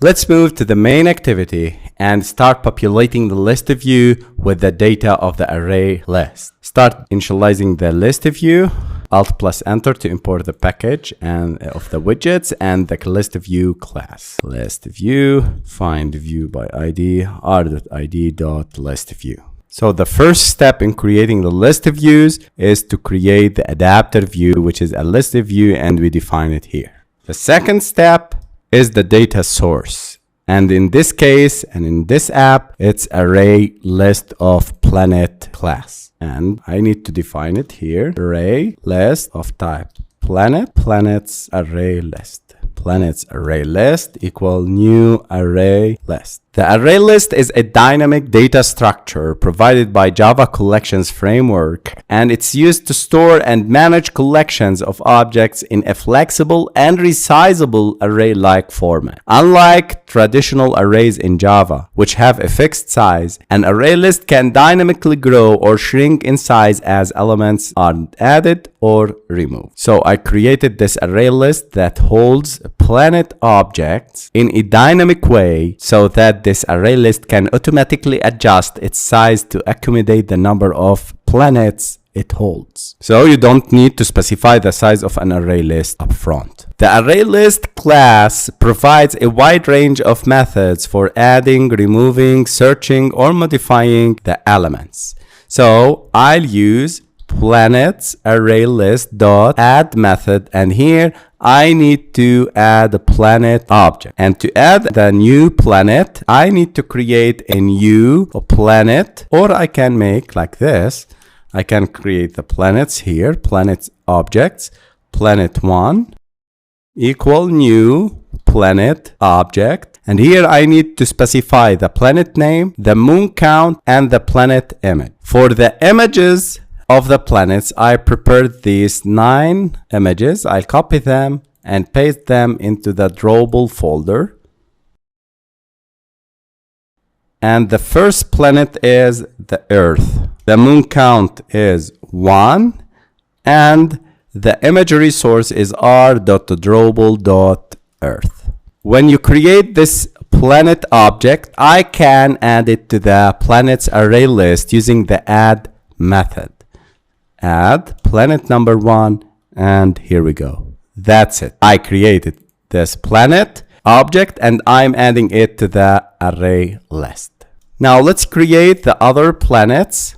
Let's move to the main activity and start populating the list view with the data of the array list. Start initializing the list view. Alt plus enter to import the package and of the widgets and the list view class. List view, find view by ID, r.id.listView. So the first step in creating the list views is to create the adapter view, which is a list view, and we define it here. The second step is the data source. And in this case, and in this app, it's array list of planet class. And I need to define it here. Array list of type planet, planets array list. Planets array list equal new array list. The array list is a dynamic data structure provided by Java Collections Framework, and it's used to store and manage collections of objects in a flexible and resizable array-like format. Unlike traditional arrays in Java, which have a fixed size, an array list can dynamically grow or shrink in size as elements are added or removed. So I created this array list that holds planet objects in a dynamic way so that this array list can automatically adjust its size to accommodate the number of planets it holds. So you don't need to specify the size of an array list up front. The ArrayList class provides a wide range of methods for adding, removing, searching, or modifying the elements. So I'll use planets ArrayList.add method, and here I need to add a planet object. And to add the new planet, I need to create a new planet, or I can make like this. I can create the planets here, planet objects, planet1 equal new planet object. And here I need to specify the planet name, the moon count, and the planet image. For the images of the planets, I prepared these 9 images. I'll copy them and paste them into the drawable folder. And the first planet is the Earth. The moon count is 1, and the imagery source is r.drawable.earth. When you create this planet object, I can add it to the planets array list using the add method. Add planet number 1, and here we go. That's it. I created this planet object and I'm adding it to the array list. Now let's create the other planets.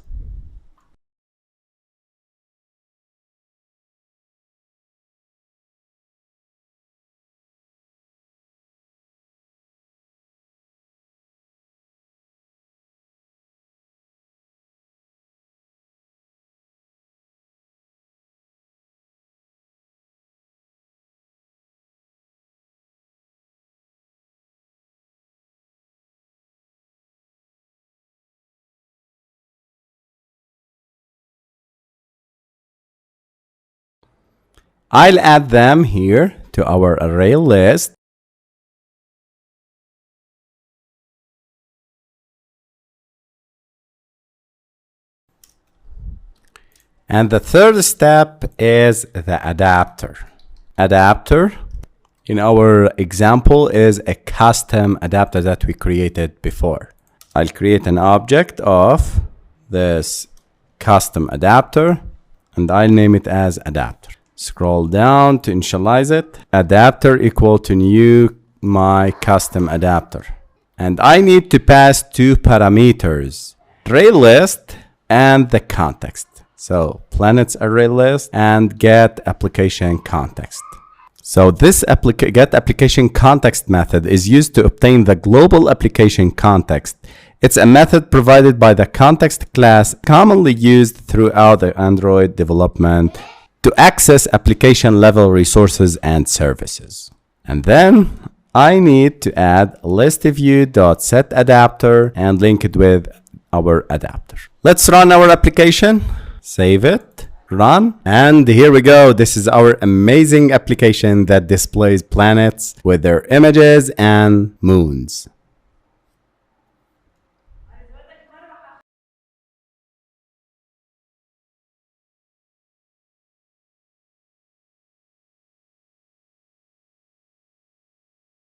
I'll add them here to our array list. And the third step is the adapter. Adapter, in our example, is a custom adapter that we created before. I'll create an object of this custom adapter, and I'll name it as adapter. Scroll down to initialize it. Adapter equal to new my custom adapter. And I need to pass 2 parameters, array list and the context. So planets array list and get application context. So this get application context method is used to obtain the global application context. It's a method provided by the context class commonly used throughout the Android development to access application level resources and services. And then I need to add ListView.setAdapter and link it with our adapter. Let's run our application, save it, run, and here we go. This is our amazing application that displays planets with their images and moons.